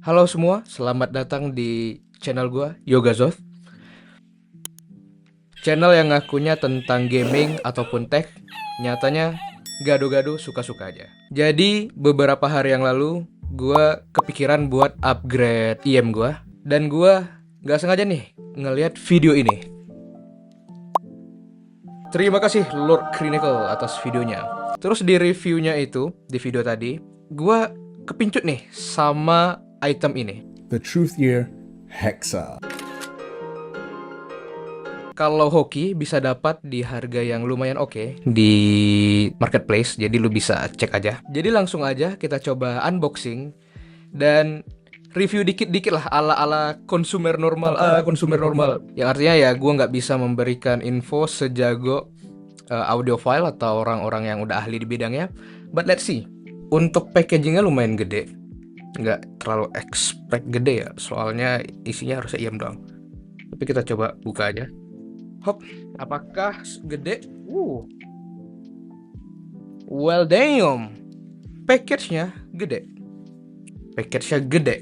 Halo semua, selamat datang di channel gua, Yogazoth. Channel yang ngakunya tentang gaming ataupun tech, nyatanya gado-gado suka-suka aja. Jadi, beberapa hari yang lalu, gua kepikiran buat upgrade IM gua. Dan gua nggak sengaja nih ngelihat video ini. Terima kasih Lord Crinicle atas videonya. Terus di reviewnya itu, di video tadi, gua kepincut nih sama item ini. The Truth Year Hexa. Kalau hoki bisa dapat di harga yang lumayan oke di marketplace, jadi lu bisa cek aja. Jadi langsung aja kita coba unboxing dan review dikit-dikit lah ala-ala konsumer normal, konsumer normal. Yang artinya ya gue nggak bisa memberikan info sejago audiophile atau orang-orang yang udah ahli di bidangnya. But let's see. Untuk packagingnya lumayan gede, nggak terlalu expect gede ya, soalnya isinya harusnya IM doang. Tapi kita coba buka aja. Hop, apakah gede? Well damn. Package-nya gede. Package-nya gede.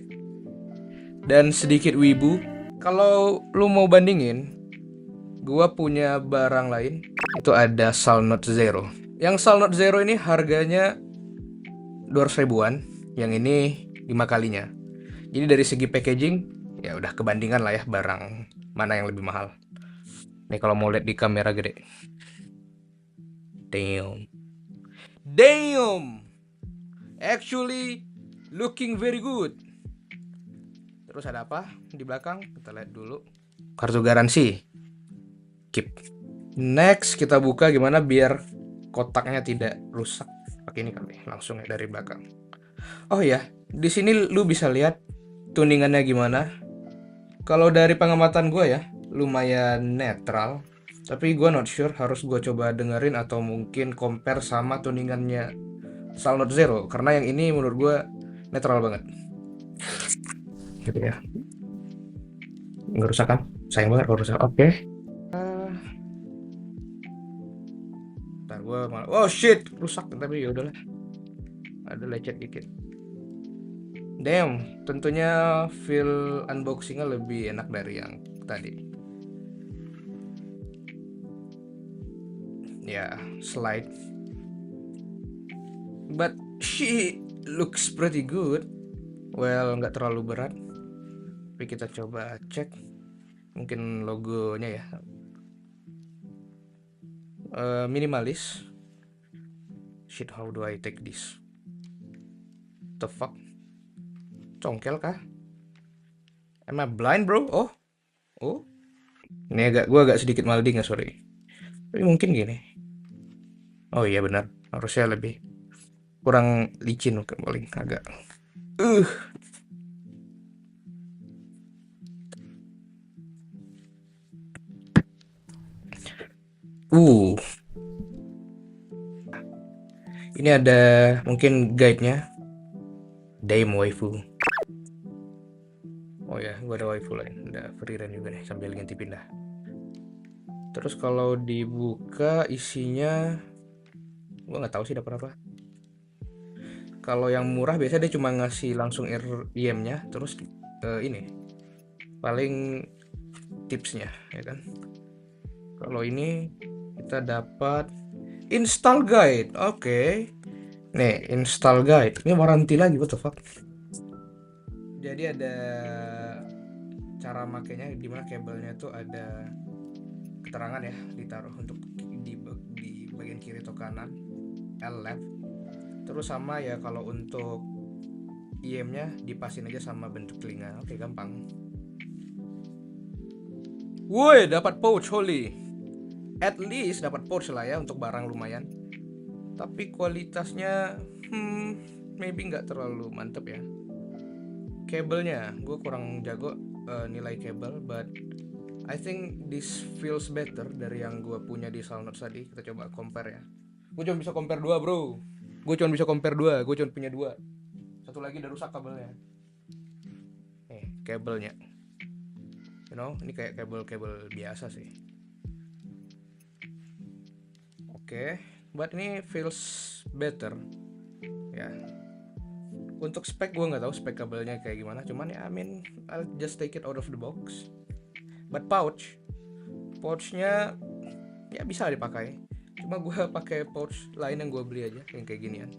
Dan sedikit wibu. Kalau lu mau bandingin, gua punya barang lain. Itu ada Salnot Zero. Yang Salnot Zero ini harganya 200 ribuan. Yang ini 5 kalinya. Jadi dari segi packaging, ya udah kebandingan lah ya barang mana yang lebih mahal. Nih kalau mau lihat di kamera gede. Damn. Damn. Actually looking very good. Terus ada apa di belakang? Kita lihat dulu. Kartu garansi. Keep. Next kita buka gimana biar kotaknya tidak rusak. Pakai ini kali langsung ya dari belakang. Oh ya, di sini lu bisa lihat tuningannya gimana. Kalau dari pengamatan gue ya, lumayan netral. Tapi gue not sure, harus gue coba dengerin atau mungkin compare sama tuningannya Salnot Zero. Karena yang ini menurut gue netral banget. Gitu ya. Nggak rusak kan? Sayang banget kalau rusak. Oke. Ntar gue malah. Oh shit, rusak. Tapi ya udahlah. Ada lecet dikit. Damn, tentunya feel unboxingnya lebih enak dari yang tadi. Ya, slide. But she looks pretty good. Well, nggak terlalu berat. Tapi kita coba cek. Mungkin logonya ya. Minimalis. Shit, how do I take this? The fuck? Congkel kah? Am I blind bro? Oh, oh. Ini gue agak sedikit malding ya, sorry. Tapi mungkin gini. Oh iya benar, harusnya lebih kurang licin paling agak. Uh, uh. Ini ada mungkin guide-nya. Damn waifu. Oh ya, gue ada waifu lain. Ada free run juga nih sambil ganti pindah. Terus kalau dibuka isinya, gue nggak tahu sih dapat apa. Kalau yang murah biasanya dia cuma ngasih langsung IM-nya, terus ini paling tipsnya, ya kan. Kalau ini kita dapat install guide. Oke. Nih, install guide. Ini warranty lagi, what the fuck. Jadi ada cara makainya di mana kabelnya tuh ada keterangan ya, ditaruh untuk di bagian kiri atau kanan, L left. Terus sama ya kalau untuk IM-nya dipasin aja sama bentuk telinga. Oke, gampang. Woi, dapat pouch holy. At least dapat pouch lah ya untuk barang lumayan. Tapi kualitasnya maybe nggak terlalu mantep ya. Kabelnya gue kurang jago nilai kabel, but I think this feels better dari yang gue punya di Salnot tadi. Kita coba compare ya. Gue cuma bisa compare dua bro. Gue cuma punya dua. Satu lagi udah rusak kabelnya. Kabelnya. You know, ini kayak kabel-kabel biasa sih. Oke, but ini feels better. Ya. Untuk spek gue nggak tahu spek kabelnya kayak gimana, cuman ya I mean I'll just take it out of the box. But pouchnya ya bisa dipakai, cuma gue pakai pouch lain yang gue beli aja yang kayak ginian,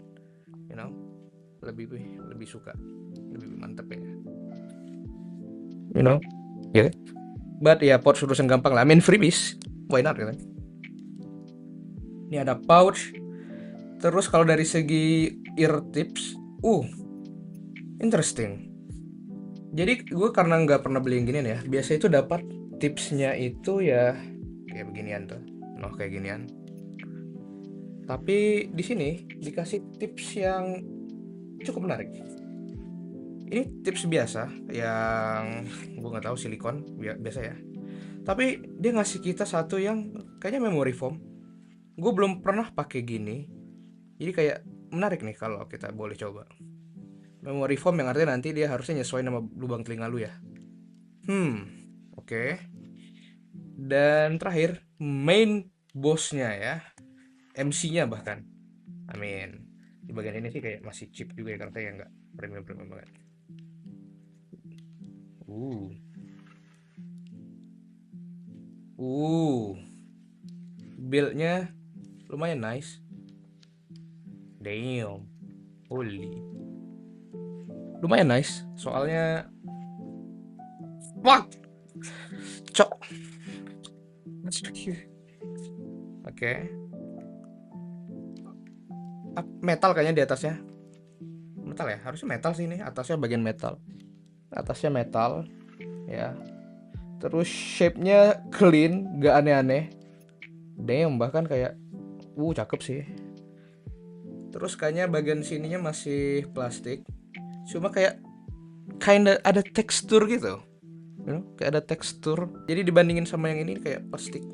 you know, lebih suka, lebih mantep ya, you know, ya. Yeah. But ya pouch urusan gampang lah, I mean freebies, why not kan. Ini ada pouch. Terus kalau dari segi ear tips, interesting. Jadi gue karena nggak pernah beli yang ginian ya, biasa itu dapat tipsnya itu ya kayak beginian tuh, noh kayak ginian. Tapi di sini dikasih tips yang cukup menarik. Ini tips biasa yang gue nggak tahu, silikon biasa ya. Tapi dia ngasih kita satu yang kayaknya memory foam. Gue belum pernah pakai gini. Jadi kayak menarik nih kalau kita boleh coba. Memory foam yang artinya nanti dia harusnya nyesuaiin sama lubang telinga lu ya. Oke. Dan terakhir, main bossnya ya, MC-nya bahkan. Amin. Di bagian ini sih kayak masih cheap juga ya, karena kayak nggak premium banget. Build-nya lumayan nice. Damn. Holy. Lumayan nice. Soalnya fuck. Cok. Oke. Metal kayaknya di atasnya. Metal ya? Harusnya metal sih ini. Atasnya bagian metal. Atasnya metal ya. Terus shape-nya clean, gak aneh-aneh. Damn, bahkan kayak cakep sih. Terus kayaknya bagian sininya masih plastik. Cuma kayak kinda ada tekstur gitu. You know, kayak ada tekstur. Jadi dibandingin sama yang ini kayak plastik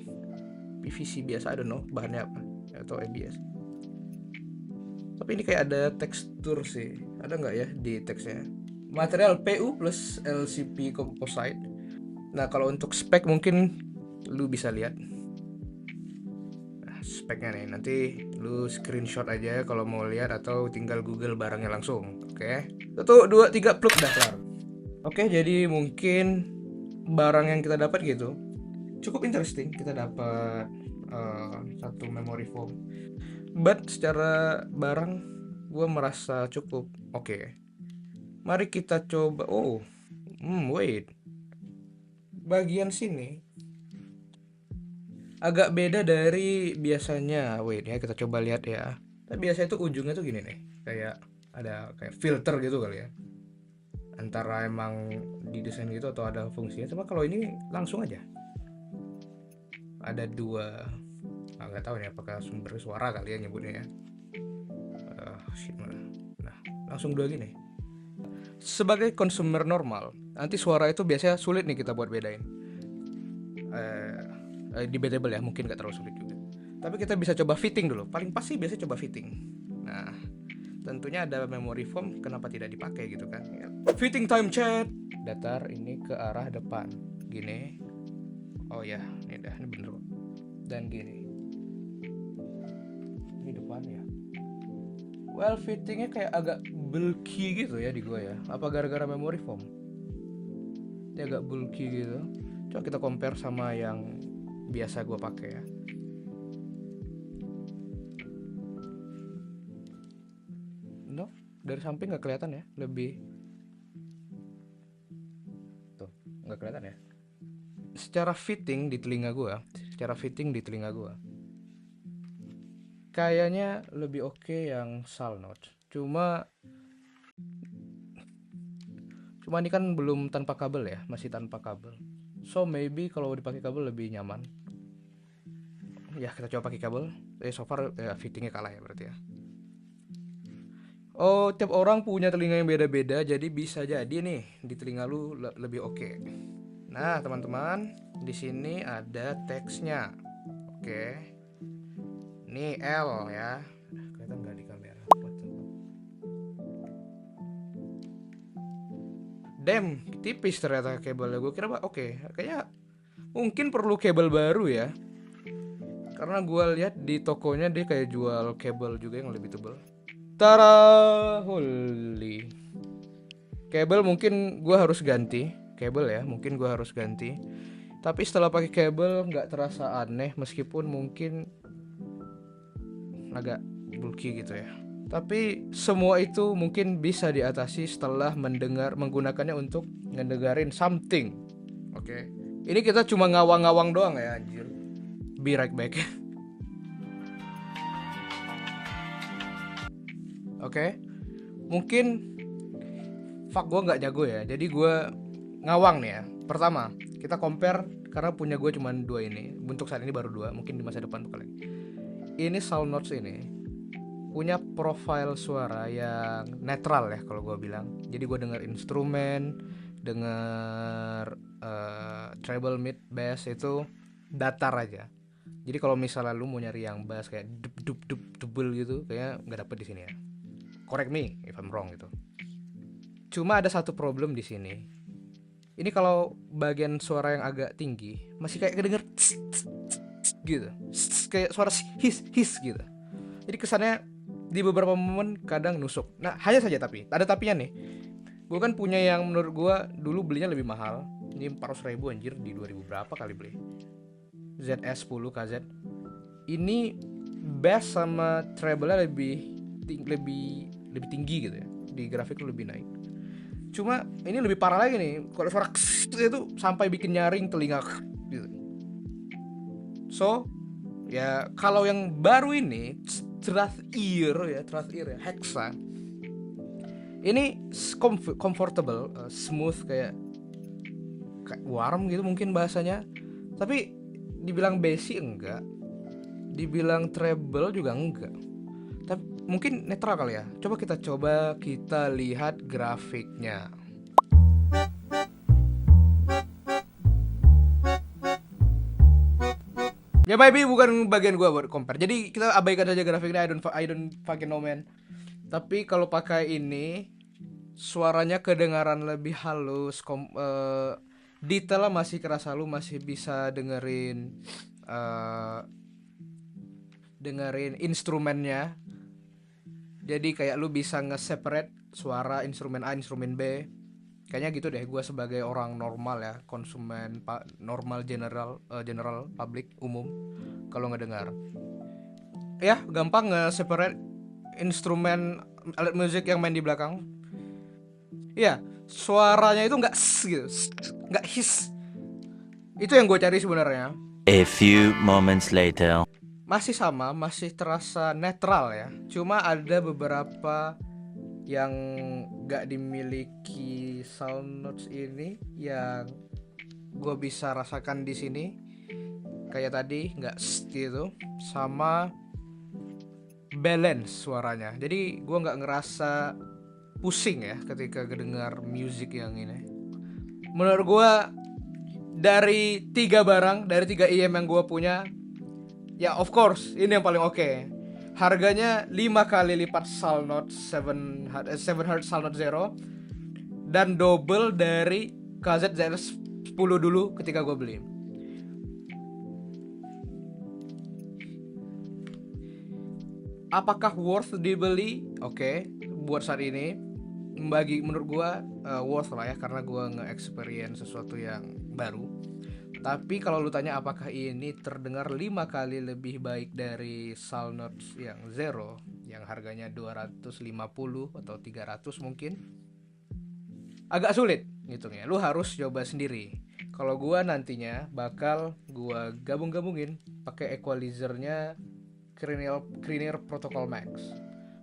PVC biasa, I don't know bahannya apa, atau ABS. Tapi ini kayak ada tekstur sih. Ada nggak ya di teksnya? Material PU plus LCP composite. Nah, kalau untuk spek mungkin lu bisa lihat. Nah, speknya nih, nanti lu screenshot aja kalau mau lihat, atau tinggal Google barangnya langsung. Oke. 1, 2, 3 pluk dah kelar. Oke, jadi mungkin barang yang kita dapat gitu cukup interesting. Kita dapat satu memory foam. But secara barang gue merasa cukup oke. Mari kita coba. Wait. Bagian sini agak beda dari biasanya. Wait ya, kita coba lihat ya. Tapi biasanya itu ujungnya tuh gini nih, kayak ada kayak filter gitu kali ya. Antara emang didesain gitu atau ada fungsinya. Cuma kalau ini langsung aja. Ada dua, nggak tahu nih apakah sumber suara kali ya nyebutnya ya. Nah, langsung dua gini. Sebagai consumer normal, nanti suara itu biasanya sulit nih kita buat bedain. Debatable ya, mungkin nggak terlalu sulit juga. Tapi kita bisa coba fitting dulu. Paling pasti biasanya coba fitting. Nah, tentunya ada memory foam, kenapa tidak dipakai gitu kan? Fitting time chat. Datar ini ke arah depan, gini. Oh ya, ini bener. Dan gini. Ini depan ya. Well, fittingnya kayak agak bulky gitu ya di gua ya. Apa gara-gara memory foam? Dia agak bulky gitu. Coba kita compare sama yang biasa gua pakai ya. No, dari samping nggak kelihatan ya, lebih tuh nggak kelihatan ya. Secara fitting di telinga gua, kayaknya lebih oke yang Salnotch. Cuma ini kan belum tanpa kabel ya, masih tanpa kabel. So maybe kalau dipakai kabel lebih nyaman. Ya kita coba pakai kabel. So far ya, fittingnya kalah ya berarti ya. Oh, tiap orang punya telinga yang beda-beda, jadi bisa jadi nih di telinga lu lebih oke. Nah, teman-teman, di sini ada teksnya. Oke. Ini L ya. Kelihatan nggak di kamera? Damn, tipis ternyata kabelnya. Gue kira oke. Kayaknya mungkin perlu kabel baru ya. Karena gue lihat di tokonya dia kayak jual kabel juga yang lebih tebal. Tara, holy. Kabel mungkin gue harus ganti. Kabel ya, mungkin gue harus ganti. Tapi setelah pakai kabel nggak terasa aneh, meskipun mungkin agak bulky gitu ya. Tapi semua itu mungkin bisa diatasi setelah menggunakannya untuk ngedengerin something. Oke. Ini kita cuma ngawang-ngawang doang ya anjir. Be right back. Oke. Mungkin fuck gue nggak jago ya. Jadi gue ngawang nih ya. Pertama, kita compare karena punya gue cuma 2 ini. Untuk saat ini baru 2, mungkin di masa depan bakal lagi. Ini Soundnotes ini punya profil suara yang netral ya kalau gue bilang. Jadi gue denger instrumen, denger treble, mid, bass itu datar aja. Jadi kalau misalnya lu mau nyari yang bass kayak dup double gitu, kayak nggak dapet di sini ya. Correct me if I'm wrong gitu. Cuma ada satu problem di sini. Ini kalau bagian suara yang agak tinggi masih kayak kedenger gitu, kayak suara his gitu. Jadi kesannya di beberapa momen kadang nusuk. Nah hanya saja tapi ada tapinya nih. Gue kan punya yang menurut gue dulu belinya lebih mahal. Ini 400.000 anjir, di 2000 berapa kali beli, ZS10 KZ. Ini bass sama treble-nya lebih tinggi gitu ya. Di grafik lebih naik. Cuma ini lebih parah lagi nih. Kalau suara itu sampai bikin nyaring telinga gitu. So, ya kalau yang baru ini Trust-Ear ya, Hexa. Ini comfortable, smooth, kayak warm gitu mungkin bahasanya. Tapi dibilang bassy enggak, dibilang treble juga enggak. Tapi mungkin netral kali ya. Coba kita lihat grafiknya. Ya maybe bukan bagian gua buat compare. Jadi kita abaikan saja grafiknya. I don't fucking know man. Tapi kalau pakai ini suaranya kedengaran lebih halus, detailnya masih kerasa, lu masih bisa dengerin instrumennya. Jadi kayak lu bisa nge-separate suara instrumen A, instrumen B. Kayaknya gitu deh, gue sebagai orang normal ya, konsumen normal general public umum, kalau ngedengar ya gampang nge-separate instrumen alat musik yang main di belakang. Iya, suaranya itu nggak gitu, nggak his. Itu yang gue cari sebenarnya. A few moments later. Masih sama, masih terasa netral ya. Cuma ada beberapa yang nggak dimiliki Soundnotes ini yang gue bisa rasakan di sini. Kayak tadi nggak gitu, sama balance suaranya. Jadi gue nggak ngerasa pusing ya ketika kedengar musik yang ini. Menurut gue dari 3 IM yang gue punya, ya of course ini yang paling oke. Harganya 5 kali lipat Soundnotes 7Hz Soundnotes Zero dan double dari KZ ZS10 dulu ketika gue beli. Apakah worth dibeli? Oke, buat saat ini menurut gue worth lah ya, karena gue nge-experience sesuatu yang baru. Tapi kalau lu tanya apakah ini terdengar 5 kali lebih baik dari Soundnotes yang Zero yang harganya 250 atau 300 mungkin, agak sulit ngitungnya. Lu harus coba sendiri. Kalau gua nantinya bakal gua gabungin pakai equalizernya Cranial Protocol Max.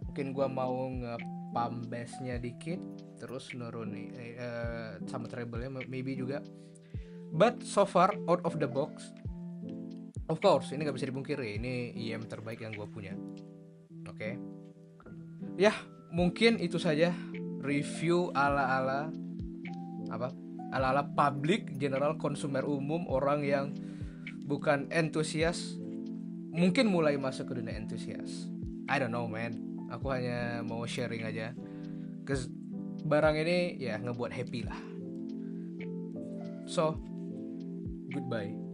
Mungkin gua mau nge-pump bassnya dikit, terus nurunin sama treble-nya maybe juga. But so far out of the box, of course ini gak bisa dipungkiri, ini IM terbaik yang gue punya. Oke. Ya mungkin itu saja review ala public general, konsumer umum, orang yang bukan entusias, mungkin mulai masuk ke dunia entusias. I don't know man, aku hanya mau sharing aja, cause barang ini ya ngebuat happy lah. So goodbye.